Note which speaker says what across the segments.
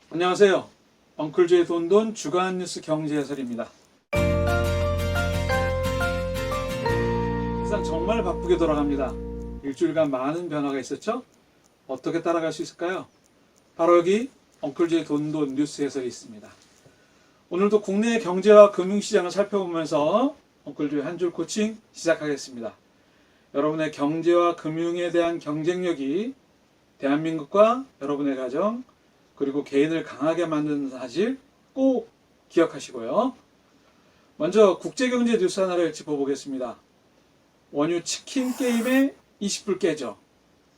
Speaker 1: 안녕하세요. 엉클즈의 돈돈 주간 뉴스 경제 해설입니다. 세상 정말 바쁘게 돌아갑니다. 일주일간 많은 변화가 있었죠? 어떻게 따라갈 수 있을까요? 바로 여기 엉클즈의 돈돈 뉴스 해설이 있습니다. 오늘도 국내 경제와 금융시장을 살펴보면서 엉클즈의 한 줄 코칭 시작하겠습니다. 여러분의 경제와 금융에 대한 경쟁력이 대한민국과 여러분의 가정 그리고 개인을 강하게 만드는 사실 꼭 기억하시고요. 먼저 국제경제 뉴스 하나를 짚어보겠습니다. 원유 치킨 게임에 20불 깨져.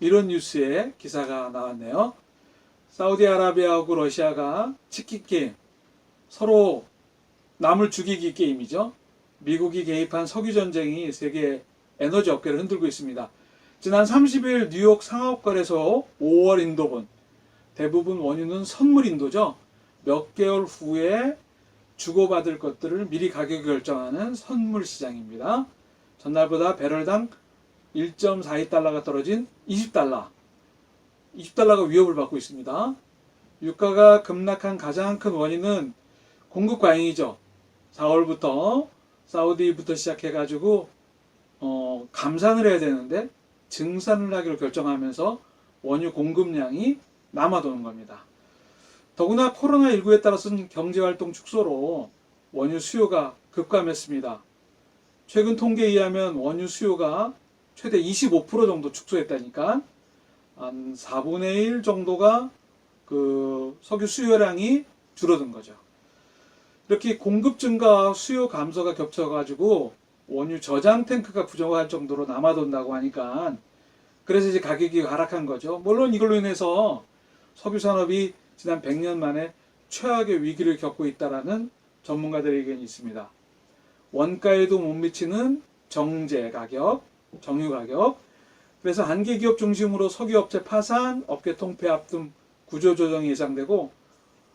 Speaker 1: 이런 뉴스에 기사가 나왔네요. 사우디아라비아하고 러시아가 치킨 게임, 서로 남을 죽이기 게임이죠. 미국이 개입한 석유 전쟁이 세계 에너지 업계를 흔들고 있습니다. 지난 30일 뉴욕 상하거래소 5월 인도분, 대부분 원유는 선물 인도죠. 몇 개월 후에 주고받을 것들을 미리 가격을 결정하는 선물 시장입니다. 전날보다 배럴당 1.42달러가 떨어진 20달러. 20달러가 위협을 받고 있습니다. 유가가 급락한 가장 큰 원인은 공급 과잉이죠. 4월부터 사우디부터 시작해가지고 감산을 해야 되는데 증산을 하기로 결정하면서 원유 공급량이 남아도는 겁니다. 더구나 코로나19에 따라서는 경제활동 축소로 원유 수요가 급감했습니다. 최근 통계에 의하면 원유 수요가 최대 25% 정도 축소했다니까 한 4분의 1 정도가 그 석유 수요량이 줄어든 거죠. 이렇게 공급 증가와 수요 감소가 겹쳐가지고 원유 저장 탱크가 부족할 정도로 남아돈다고 하니까 그래서 이제 가격이 하락한 거죠. 물론 이걸로 인해서 석유 산업이 지난 100년 만에 최악의 위기를 겪고 있다라는 전문가들의 의견이 있습니다. 원가에도 못 미치는 정제 가격, 정유 가격. 그래서 한계 기업 중심으로 석유업체 파산, 업계 통폐합 등 구조조정이 예상되고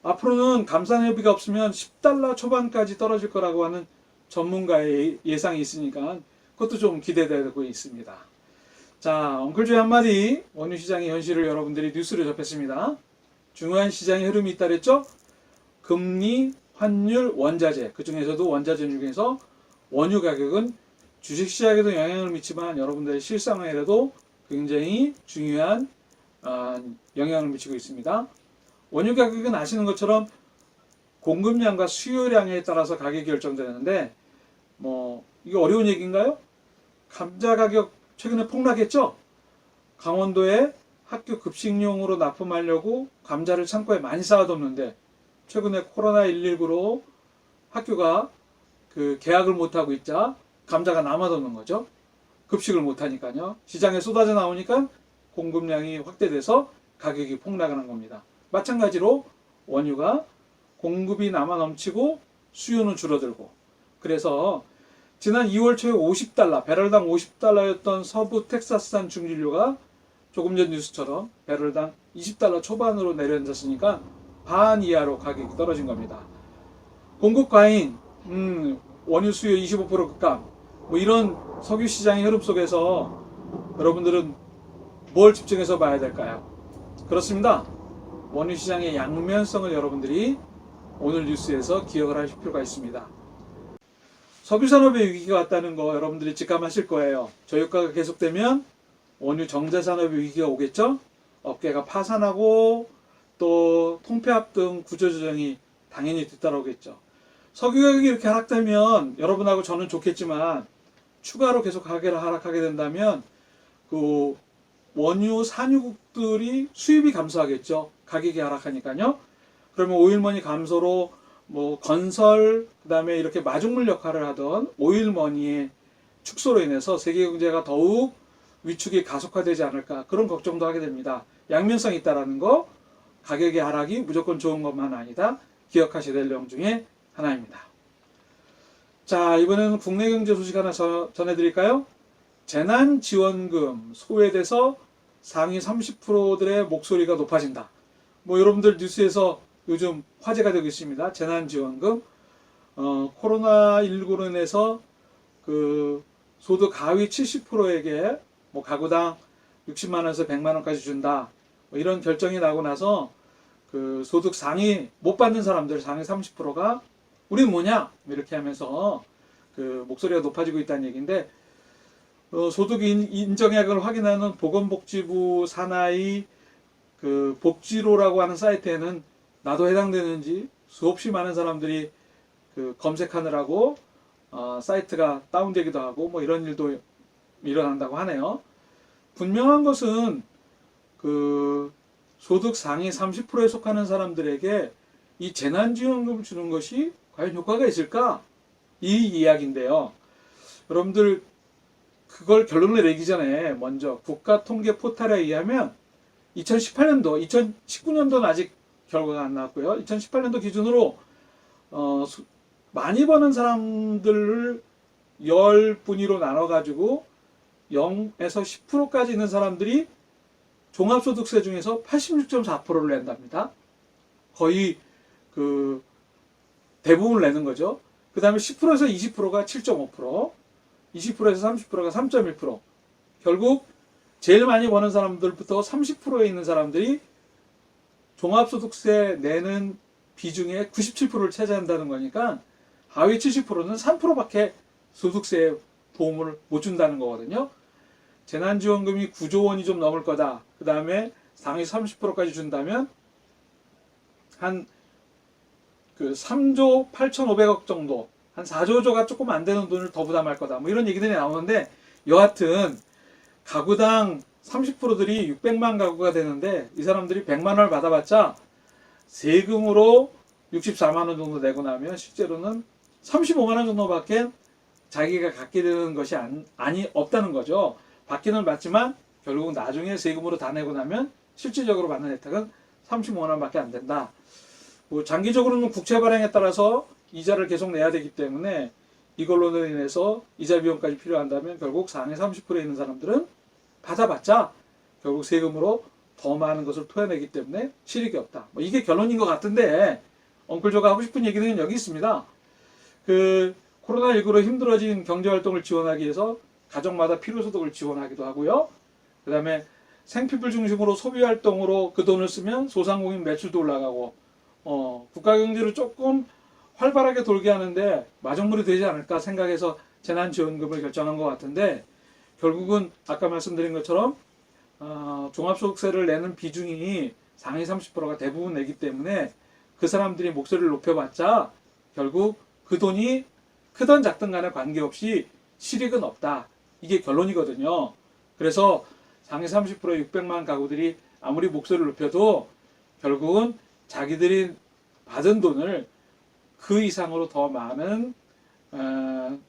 Speaker 1: 앞으로는 감산 협의가 없으면 10달러 초반까지 떨어질 거라고 하는 전문가의 예상이 있으니까 그것도 좀 기대되고 있습니다. 자, 엉클조의 한마디 원유 시장의 현실을 여러분들이 뉴스로 접했습니다. 중요한 시장의 흐름이 있다 그랬죠? 금리, 환율, 원자재, 그 중에서도 원자재 중에서 원유 가격은 주식시장에도 영향을 미치지만 여러분들의 실생활에도 굉장히 중요한 영향을 미치고 있습니다. 원유 가격은 아시는 것처럼 공급량과 수요량에 따라서 가격이 결정되는데 이게 어려운 얘기인가요? 감자 가격 최근에 폭락했죠? 강원도에 학교 급식용으로 납품하려고 감자를 창고에 많이 쌓아뒀는데 최근에 코로나19로 학교가 개학을 못하고 있자 감자가 남아도는 거죠. 급식을 못하니까요. 시장에 쏟아져 나오니까 공급량이 확대돼서 가격이 폭락하는 겁니다. 마찬가지로 원유가 공급이 남아 넘치고 수요는 줄어들고 그래서 지난 2월 초에 50달러, 배럴당 50달러였던 서부 텍사스산 중진료가 조금 전 뉴스처럼 배럴당 20달러 초반으로 내려앉았으니까 반 이하로 가격이 떨어진 겁니다. 공급 과잉, 원유 수요 25% 급감, 이런 석유 시장의 흐름 속에서 여러분들은 뭘 집중해서 봐야 될까요? 그렇습니다. 원유 시장의 양면성을 여러분들이 오늘 뉴스에서 기억을 하실 필요가 있습니다. 석유 산업의 위기가 왔다는 거 여러분들이 직감하실 거예요. 저유가가 계속되면 원유 정제 산업의 위기가 오겠죠? 업계가 파산하고 또 통폐합 등 구조조정이 당연히 뒤따라오겠죠. 석유 가격이 이렇게 하락되면 여러분하고 저는 좋겠지만 추가로 계속 하락하게 된다면 그 원유 산유국들이 수입이 감소하겠죠. 가격이 하락하니까요. 그러면 오일머니 감소로 건설 그다음에 이렇게 마중물 역할을 하던 오일머니의 축소로 인해서 세계 경제가 더욱 위축이 가속화되지 않을까 그런 걱정도 하게 됩니다. 양면성이 있다라는 거 가격의 하락이 무조건 좋은 것만 아니다. 기억하셔야 될 내용 중에 하나입니다. 자, 이번에는 국내 경제 소식 하나 전해드릴까요? 재난지원금 소외돼서 상위 30%들의 목소리가 높아진다. 여러분들 뉴스에서 요즘 화제가 되고 있습니다. 재난지원금 코로나19로 인해서 소득 가위 70%에게 가구당 60만 원에서 100만 원까지 준다. 이런 결정이 나고 나서 그 소득 상위 못 받는 사람들 상위 30%가 우리는 뭐냐 이렇게 하면서 그 목소리가 높아지고 있다는 얘기인데, 소득 인정액을 확인하는 보건복지부 산하의 그 복지로라고 하는 사이트에는 나도 해당되는지 수없이 많은 사람들이 그 검색하느라고 사이트가 다운되기도 하고 뭐 이런 일도 일어난다고 하네요. 분명한 것은 그 소득 상위 30%에 속하는 사람들에게 이 재난지원금 주는 것이 과연 효과가 있을까? 이 이야기인데요. 여러분들 그걸 결론을 내기 전에 먼저 국가통계 포탈에 의하면 2018년도, 2019년도는 아직 결과가 안 나왔고요. 2018년도 기준으로 많이 버는 사람들을 10분위로 나눠가지고 0에서 10%까지 있는 사람들이 종합소득세 중에서 86.4%를 낸답니다. 거의 그 대부분을 내는 거죠. 그 다음에 10%에서 20%가 7.5%, 20%에서 30%가 3.1%. 결국 제일 많이 버는 사람들부터 30%에 있는 사람들이 종합소득세 내는 비중의 97%를 차지한다는 거니까 하위 70%는 3%밖에 소득세에 도움을 못 준다는 거거든요. 재난지원금이 9조 원이 좀 넘을 거다. 그 다음에 상위 30%까지 준다면 한 그 3조 8,500억 정도, 한 4조가 조금 안 되는 돈을 더 부담할 거다. 뭐 이런 얘기들이 나오는데, 여하튼 가구당 30%들이 600만 가구가 되는데 이 사람들이 100만 원을 받아봤자 세금으로 64만 원 정도 내고 나면 실제로는 35만 원 정도밖에 자기가 갖게 되는 것이 없다는 거죠. 받기는 받지만 결국 나중에 세금으로 다 내고 나면 실질적으로 받는 혜택은 35만 원밖에 안 된다. 뭐 장기적으로는 국채 발행에 따라서 이자를 계속 내야 되기 때문에 이걸로 인해서 이자 비용까지 필요한다면 결국 상위 30%에 있는 사람들은 받아봤자 결국 세금으로 더 많은 것을 토해내기 때문에 실익이 없다. 뭐 이게 결론인 것 같은데, 엉클조가 하고 싶은 얘기는 여기 있습니다. 그 코로나19로 힘들어진 경제활동을 지원하기 위해서 가정마다 필요소득을 지원하기도 하고요. 그 다음에 생피를 중심으로 소비활동으로 그 돈을 쓰면 소상공인 매출도 올라가고, 국가경제를 조금 활발하게 돌게 하는데 마정물이 되지 않을까 생각해서 재난지원금을 결정한 것 같은데, 결국은 아까 말씀드린 것처럼 종합소득세를 내는 비중이 상위 30%가 대부분 내기 때문에 그 사람들이 목소리를 높여봤자 결국 그 돈이 크든 작든 간에 관계없이 실익은 없다. 이게 결론이거든요. 그래서 상위 30%의 600만 가구들이 아무리 목소리를 높여도 결국은 자기들이 받은 돈을 그 이상으로 더 많은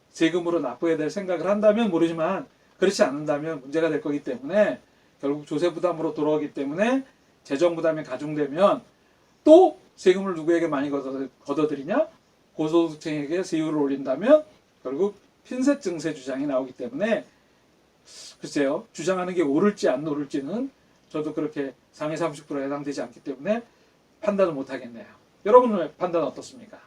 Speaker 1: 세금으로 납부해야 될 생각을 한다면 모르지만, 그렇지 않는다면 문제가 될 거기 때문에 결국 조세 부담으로 돌아오기 때문에 재정 부담이 가중되면 또 세금을 누구에게 많이 걷어들이냐? 고소득층에게 세율을 올린다면 결국 핀셋 증세 주장이 나오기 때문에, 글쎄요, 주장하는 게 옳을지 안 옳을지는 저도 그렇게 상위 30%에 해당되지 않기 때문에 판단을 못 하겠네요. 여러분의 판단은 어떻습니까?